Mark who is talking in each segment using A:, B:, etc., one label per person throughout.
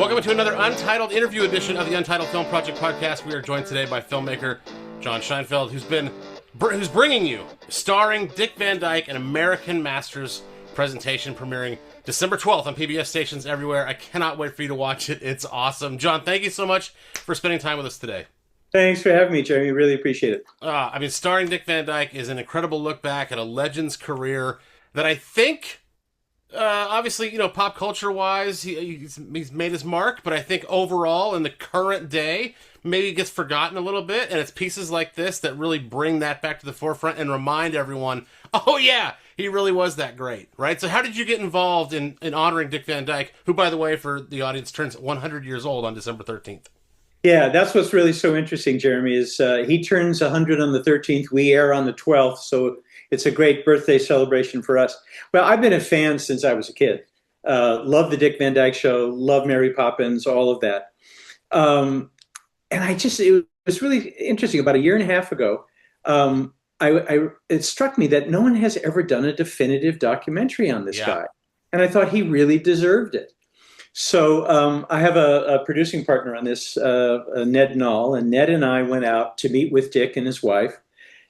A: Welcome to another Untitled interview edition of the Untitled Film Project Podcast. We are joined today by filmmaker John Scheinfeld, who's bringing you, starring Dick Van Dyke, an American Masters presentation premiering December 12th on PBS stations everywhere. I cannot wait for you to watch it. It's awesome. John, thank you so much for spending time with us today.
B: Thanks for having me, Jeremy. Really appreciate it.
A: Starring Dick Van Dyke is an incredible look back at a legend's career that I think, obviously, pop culture-wise, he's made his mark, but I think overall, in the current day, maybe it gets forgotten a little bit, and it's pieces like this that really bring that back to the forefront and remind everyone, oh yeah, he really was that great, right? So how did you get involved in honoring Dick Van Dyke, who, by the way, for the audience, turns 100 years old on December 13th?
B: Yeah, that's what's really so interesting, Jeremy, is he turns 100 on the 13th. We air on the 12th, so it's a great birthday celebration for us. Well, I've been a fan since I was a kid. Love the Dick Van Dyke Show, love Mary Poppins, all of that. And it was really interesting. About a year and a half ago, it struck me that no one has ever done a definitive documentary on this guy. And I thought he really deserved it. So I have a producing partner on this, Ned Knoll, and Ned and I went out to meet with Dick and his wife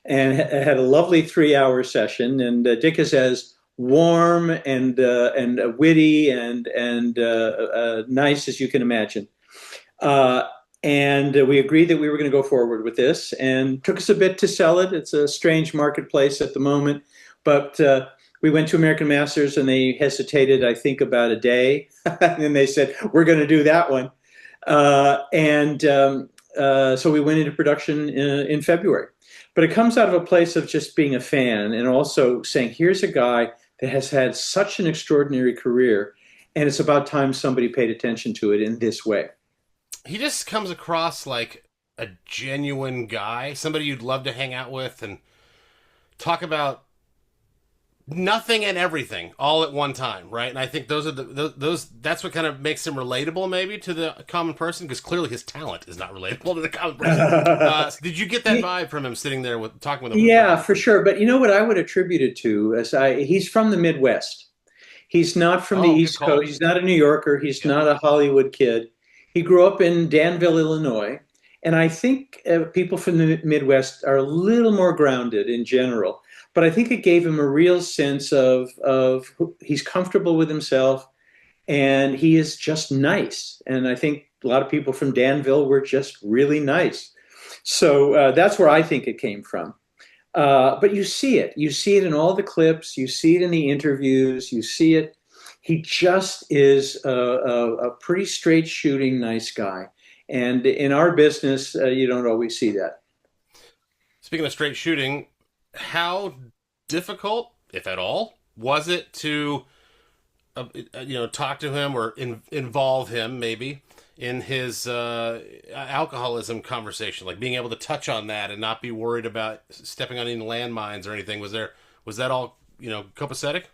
B: and had a lovely 3-hour session. And Dick is as warm and witty and nice as you can imagine. And we agreed that we were going to go forward with this, and took us a bit to sell it. It's a strange marketplace at the moment, but we went to American Masters and they hesitated, I think, about a day. And then they said, we're going to do that one. So we went into production in February. But it comes out of a place of just being a fan and also saying, here's a guy that has had such an extraordinary career, and it's about time somebody paid attention to it in this way.
A: He just comes across like a genuine guy, somebody you'd love to hang out with and talk about nothing and everything all at one time, right? And I think those are that's what kind of makes him relatable maybe to the common person, because clearly his talent is not relatable to the common person. So did you get that vibe from him sitting there talking with him?
B: Yeah, for sure. But you know what I would attribute it to is he's from the Midwest. He's not from the East Coast. He's not a New Yorker. He's not a Hollywood kid. He grew up in Danville, Illinois. And I think people from the Midwest are a little more grounded in general. But I think it gave him a real sense of he's comfortable with himself, and he is just nice. And I think a lot of people from Danville were just really nice. So that's where I think it came from. But you see it. You see it in all the clips. You see it in the interviews. You see it. He just is a pretty straight shooting, nice guy. And in our business, you don't always see that.
A: Speaking of straight shooting, how difficult, if at all, was it to, talk to him or involve him maybe in his alcoholism conversation, like being able to touch on that and not be worried about stepping on any landmines or anything? Was that all, copacetic?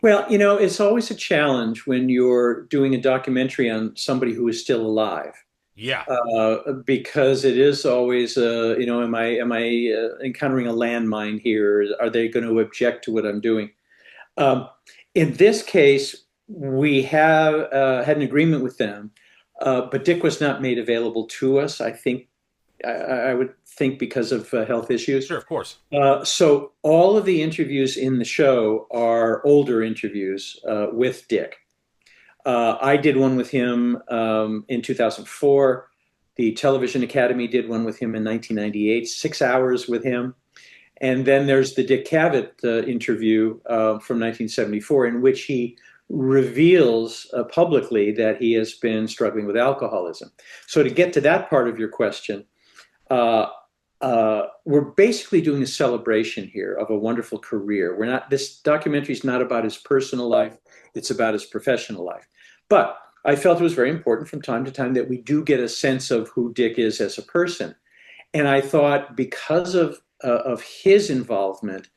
B: Well, it's always a challenge when you're doing a documentary on somebody who is still alive.
A: Yeah.
B: Because it is always, am I encountering a landmine here? Are they going to object to what I'm doing? In this case, we have had an agreement with them, but Dick was not made available to us. I think I would think because of health issues.
A: Sure, of course.
B: So all of the interviews in the show are older interviews with Dick. I did one with him in 2004. The Television Academy did one with him in 1998, 6 hours with him. And then there's the Dick Cavett interview from 1974, in which he reveals publicly that he has been struggling with alcoholism. So to get to that part of your question, we're basically doing a celebration here of a wonderful career. This documentary is not about his personal life. It's about his professional life. But I felt it was very important from time to time that we do get a sense of who Dick is as a person. And I thought because of his involvement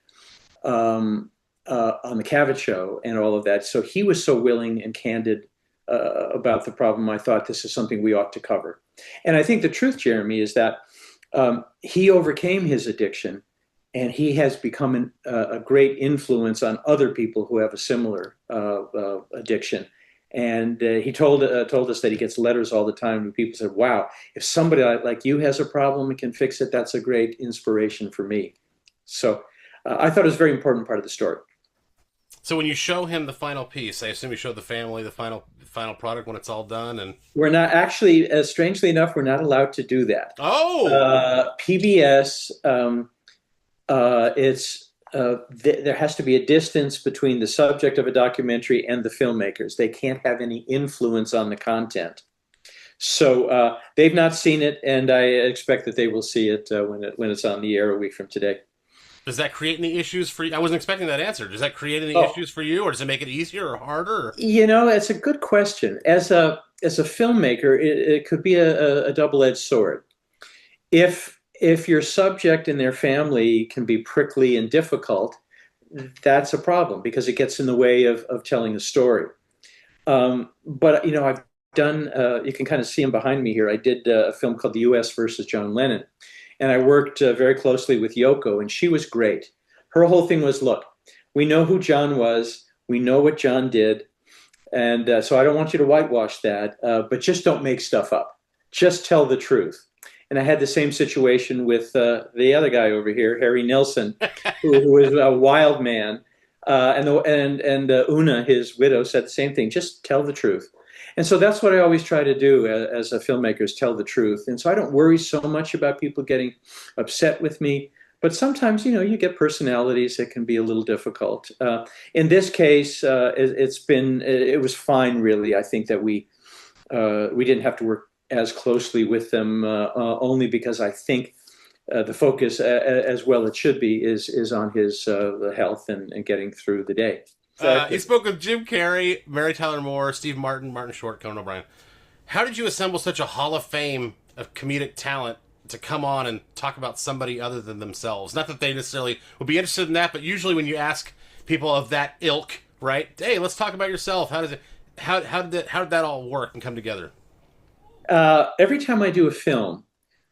B: on the Cavett Show and all of that, so he was so willing and candid about the problem, I thought this is something we ought to cover. And I think the truth, Jeremy, is that he overcame his addiction, and he has become a great influence on other people who have a similar addiction. And he told us that he gets letters all the time, and people said, "Wow, if somebody like you has a problem and can fix it, that's a great inspiration for me." So I thought it was a very important part of the story.
A: So when you show him the final piece, I assume you show the family the final product when it's all done, and
B: We're not actually, strangely enough, we're not allowed to do that. PBS, there has to be a distance between the subject of a documentary and the filmmakers. They can't have any influence on the content. So they've not seen it, and I expect that they will see it when it's on the air a week from today.
A: Does that create any issues for you? I wasn't expecting that answer. Does that create any issues for you, or does it make it easier or harder?
B: It's a good question. As a filmmaker, it could be a double-edged sword. If your subject and their family can be prickly and difficult, that's a problem because it gets in the way of telling a story. But I've done. You can kind of see them behind me here. I did a film called The U.S. versus John Lennon. And I worked very closely with Yoko, and she was great. Her whole thing was, look, we know who John was. We know what John did. And so I don't want you to whitewash that, but just don't make stuff up. Just tell the truth. And I had the same situation with the other guy over here, Harry Nilsson, who was a wild man. And Una, his widow, said the same thing. Just tell the truth. And so that's what I always try to do as a filmmaker is tell the truth. And so I don't worry so much about people getting upset with me. But sometimes, you get personalities that can be a little difficult. In this case, it was fine, really. I think that we didn't have to work as closely with them, only because I think the focus, as well it should be, is on his health and getting through the day.
A: He spoke with Jim Carrey, Mary Tyler Moore, Steve Martin, Martin Short, Conan O'Brien. How did you assemble such a hall of fame of comedic talent to come on and talk about somebody other than themselves? Not that they necessarily would be interested in that, but usually when you ask people of that ilk, right? Hey, let's talk about yourself. How did that all work and come together?
B: Every time I do a film,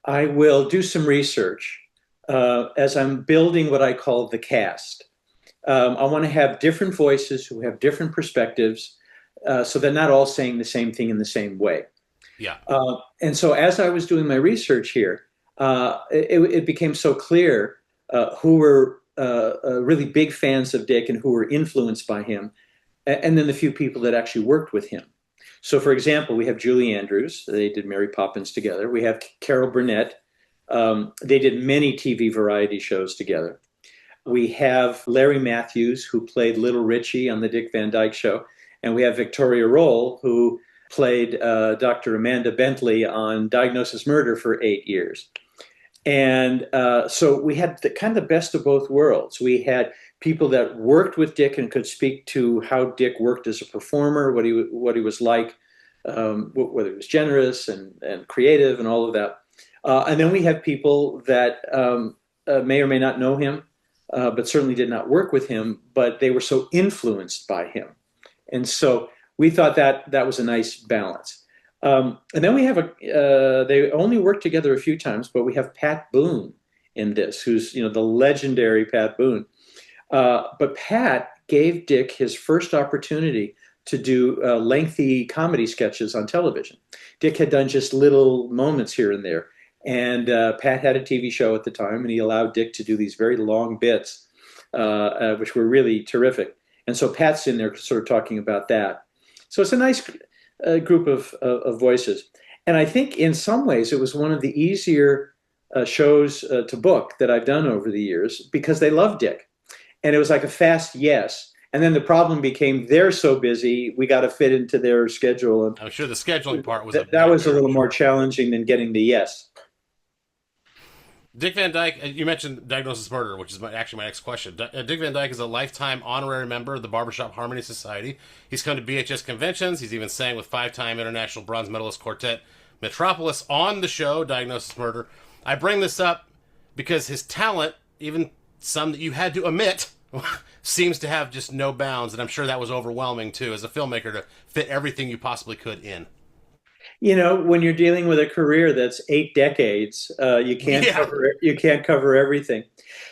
B: I will do some research as I'm building what I call the cast. I want to have different voices who have different perspectives, so they're not all saying the same thing in the same way.
A: Yeah.
B: And so as I was doing my research here, it became so clear who were really big fans of Dick and who were influenced by him, and then the few people that actually worked with him. So, for example, we have Julie Andrews. They did Mary Poppins together. We have Carol Burnett. They did many TV variety shows together. We have Larry Matthews, who played Little Richie on the Dick Van Dyke Show. And we have Victoria Roll, who played Dr. Amanda Bentley on Diagnosis Murder for 8 years. And so we had the best of both worlds. We had people that worked with Dick and could speak to how Dick worked as a performer, what he was like, whether he was generous and creative and all of that. And then we have people that may or may not know him, but certainly did not work with him, but they were so influenced by him. And so we thought that was a nice balance. And then we have they only worked together a few times, but we have Pat Boone in this, who's, the legendary Pat Boone. But Pat gave Dick his first opportunity to do lengthy comedy sketches on television. Dick had done just little moments here and there. And Pat had a TV show at the time, and he allowed Dick to do these very long bits, which were really terrific. And so Pat's in there sort of talking about that. So it's a nice group of voices. And I think in some ways it was one of the easier shows to book that I've done over the years because they love Dick. And it was like a fast yes. And then the problem became they're so busy, we got to fit into their schedule. And
A: I'm sure the scheduling part was
B: that was a little more challenging than getting the yes.
A: Dick Van Dyke, you mentioned Diagnosis Murder, which is actually my next question. Dick Van Dyke is a lifetime honorary member of the Barbershop Harmony Society. He's come to BHS conventions. He's even sang with 5-time international bronze medalist quartet Metropolis on the show, Diagnosis Murder. I bring this up because his talent, even some that you had to omit, seems to have just no bounds, and I'm sure that was overwhelming, too, as a filmmaker, to fit everything you possibly could in.
B: When you're dealing with a career that's 8 decades,
A: Yeah.
B: you can't cover everything.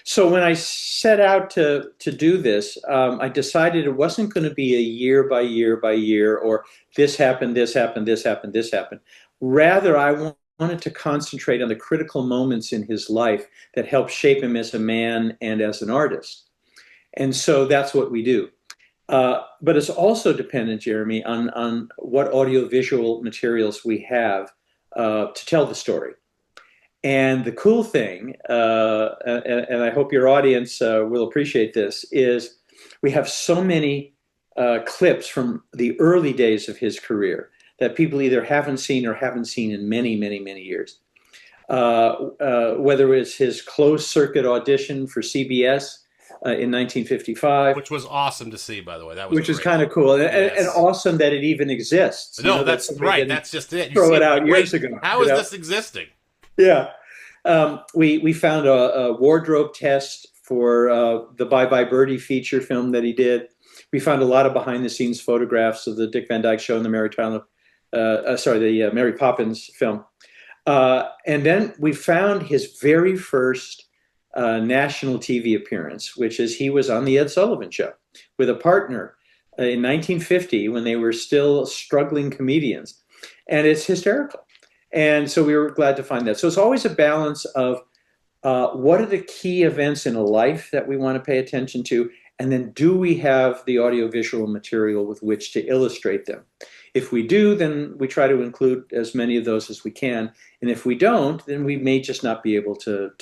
B: So when I set out to do this, I decided it wasn't going to be a year by year by year, or this happened, this happened, this happened, this happened. Rather, wanted to concentrate on the critical moments in his life that helped shape him as a man and as an artist. And so that's what we do. But it's also dependent, Jeremy, on what audiovisual materials we have to tell the story. And the cool thing, and I hope your audience will appreciate this, is we have so many clips from the early days of his career that people either haven't seen or haven't seen in many, many, many years. Whether it's his closed circuit audition for CBS in 1955,
A: Which was awesome to see, by the way. That was
B: which is
A: great.
B: kind of cool,
A: Yes.
B: and awesome that it even exists.
A: No, that's right. That's just it. You
B: Throw
A: see
B: it out
A: like,
B: years
A: wait,
B: ago.
A: How is this existing?
B: Yeah. We found a wardrobe test for the Bye Bye Birdie feature film that he did. We found a lot of behind the scenes photographs of the Dick Van Dyke Show and the Mary Poppins film. And then we found his very first national TV appearance, which is he was on the Ed Sullivan Show with a partner in 1950 when they were still struggling comedians. And it's hysterical. And so we were glad to find that. So it's always a balance of what are the key events in a life that we want to pay attention to, and then do we have the audiovisual material with which to illustrate them? If we do, then we try to include as many of those as we can. And if we don't, then we may just not be able to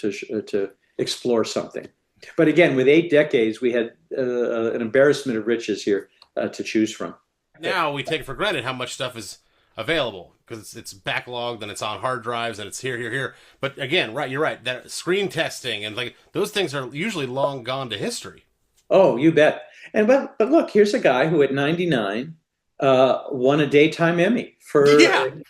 B: explore something. But again, with 8 decades, we had an embarrassment of riches here to choose from.
A: Now we take for granted how much stuff is available because it's backlogged and it's on hard drives and it's here. But again, right, you're right. That screen testing and like those things are usually long gone to history.
B: Oh, you bet. But look, here's a guy who at 99 won a daytime Emmy for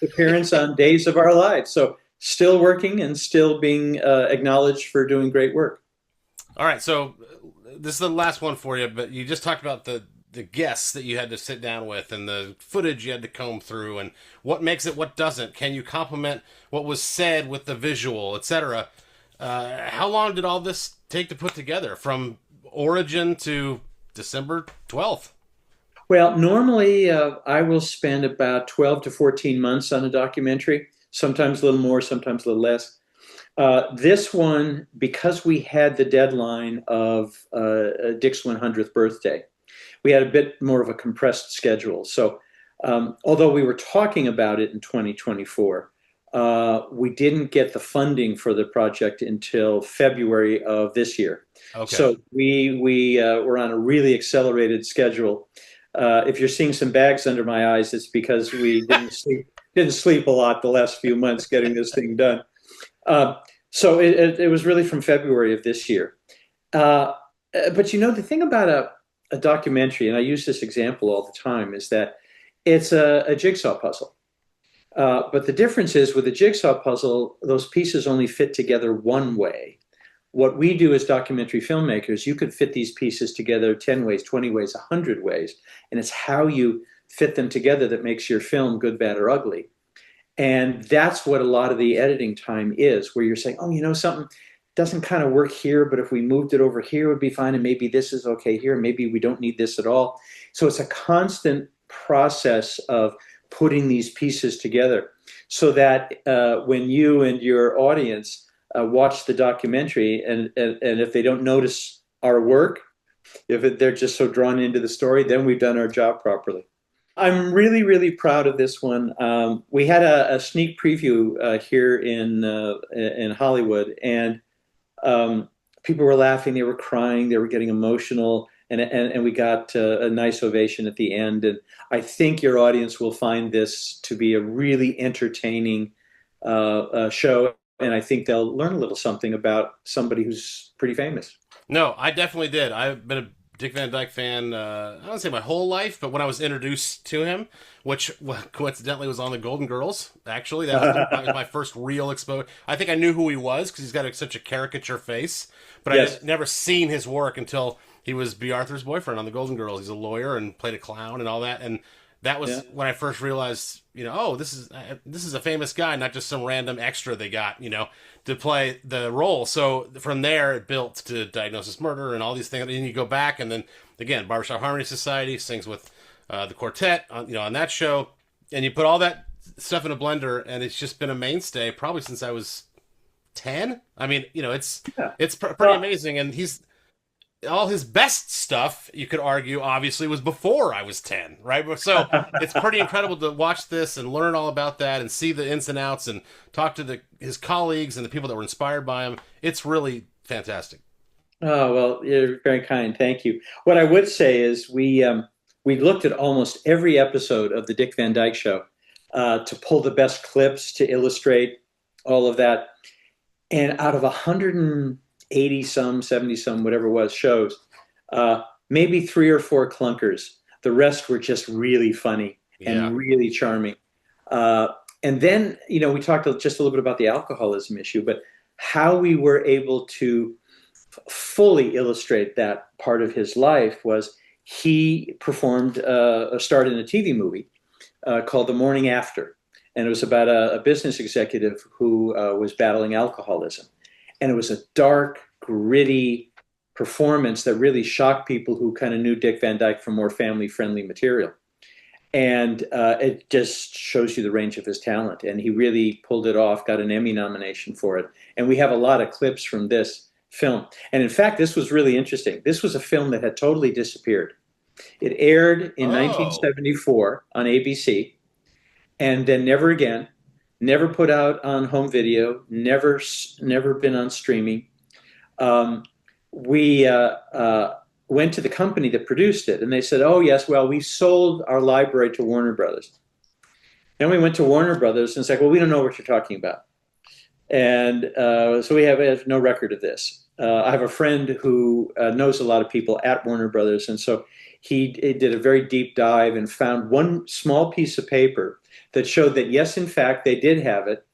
B: appearance on Days of Our Lives. So still working and still being acknowledged for doing great work.
A: All right, so this is the last one for you, but you just talked about the guests that you had to sit down with and the footage you had to comb through and what makes it, what doesn't. Can you complement what was said with the visual, etc.? How long did all this take to put together from origin to December 12th?
B: Well, normally I will spend about 12 to 14 months on a documentary, sometimes a little more, sometimes a little less. This one, because we had the deadline of Dick's 100th birthday, we had a bit more of a compressed schedule. So although we were talking about it in 2024, we didn't get the funding for the project until February of this year.
A: Okay.
B: So we were on a really accelerated schedule. If you're seeing some bags under my eyes, it's because we didn't sleep a lot the last few months getting this thing done. So it was really from February of this year. But the thing about a documentary, and I use this example all the time, is that it's a jigsaw puzzle. But the difference is with a jigsaw puzzle, those pieces only fit together one way. What we do as documentary filmmakers, you could fit these pieces together 10 ways, 20 ways, 100 ways. And it's how you fit them together that makes your film good, bad, or ugly. And that's what a lot of the editing time is, where you're saying, oh, something doesn't kind of work here, but if we moved it over here, it would be fine. And maybe this is okay here. Maybe we don't need this at all. So it's a constant process of putting these pieces together so that when you and your audience watch the documentary and if they don't notice our work, they're just so drawn into the story, then we've done our job properly. I'm really, really proud of this one. We had a sneak preview here in Hollywood, and people were laughing, they were crying, they were getting emotional, and we got a nice ovation at the end. And I think your audience will find this to be a really entertaining show, and I think they'll learn a little something about somebody who's pretty famous.
A: No, I definitely did. I've been a Dick Van Dyke fan, I don't say my whole life, but when I was introduced to him, which coincidentally was on the Golden Girls, actually, that was my first real exposure. I think I knew who he was because he's got such a caricature face, but yes. I had never seen his work until he was B. Arthur's boyfriend on the Golden Girls. He's a lawyer and played a clown and all that, and that was when I first realized, oh, this is a famous guy, not just some random extra they got, to play the role. So from there, it built to Diagnosis Murder and all these things. And you go back, and then again, Barbershop Harmony Society sings with the quartet on that show, and you put all that stuff in a blender, and it's just been a mainstay probably since I was 10. I mean, it's pretty amazing, and all his best stuff, you could argue, obviously, was before I was 10, right? So it's pretty incredible to watch this and learn all about that and see the ins and outs and talk to his colleagues and the people that were inspired by him. It's really fantastic.
B: Oh, well, you're very kind. Thank you. What I would say is we looked at almost every episode of the Dick Van Dyke Show to pull the best clips to illustrate all of that. And out of 180 some, 70 some, whatever it was, shows, maybe 3 or 4 clunkers. The rest were just really funny and really charming. And then, we talked just a little bit about the alcoholism issue, but how we were able to fully illustrate that part of his life was he performed a start in a TV movie called The Morning After. And it was about a business executive who was battling alcoholism. And it was a dark, gritty performance that really shocked people who kind of knew Dick Van Dyke from more family-friendly material. And it just shows you the range of his talent. And he really pulled it off, got an Emmy nomination for it. And we have a lot of clips from this film. And in fact, this was really interesting. This was a film that had totally disappeared. It aired in 1974 on ABC. And then never again, never put out on home video, never been on streaming. We went to the company that produced it, and they said, oh, yes, well, we sold our library to Warner Brothers. Then we went to Warner Brothers, and it's like, well, we don't know what you're talking about. And so we have no record of this. I have a friend who knows a lot of people at Warner Brothers, and so he did a very deep dive and found one small piece of paper that showed that, yes, in fact, they did have it,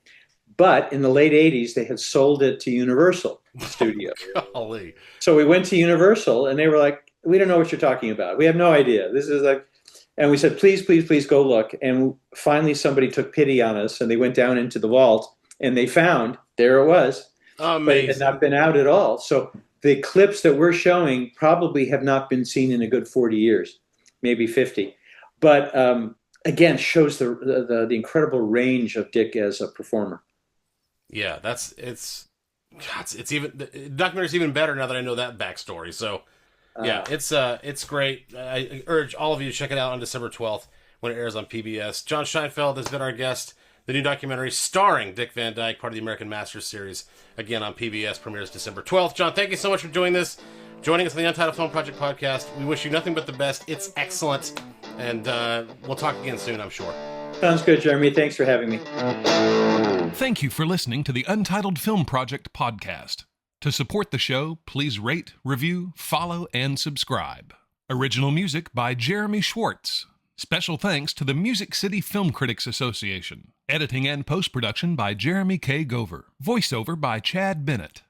B: but in the late 80s, they had sold it to Universal Studios.
A: Golly.
B: So we went to Universal, and they were like, we don't know what you're talking about. We have no idea. This is like, and we said, please, please, please go look. And finally, somebody took pity on us, and they went down into the vault, and they found, there it was.
A: Amazing.
B: But it had not been out at all. So the clips that we're showing probably have not been seen in a good 40 years, maybe 50. But again, shows the incredible range of Dick as a performer.
A: Yeah, it's even, the documentary's even better now that I know that backstory. So yeah, it's great. I urge all of you to check it out on December 12th when it airs on PBS. John Scheinfeld has been our guest. The new documentary starring Dick Van Dyke, part of the American Masters series, again on PBS, premieres December 12th. John, thank you so much for joining us on the Untitled Film Project Podcast. We wish you nothing but the best. It's excellent, and we'll talk again soon, I'm sure.
B: Sounds good, Jeremy. Thanks for having me.
C: Thank you for listening to the Untitled Film Project Podcast. To support the show, please rate, review, follow, and subscribe. Original music by Jeremy Schwartz. Special thanks to the Music City Film Critics Association. Editing and post-production by Jeremy K. Gover. Voiceover by Chad Bennett.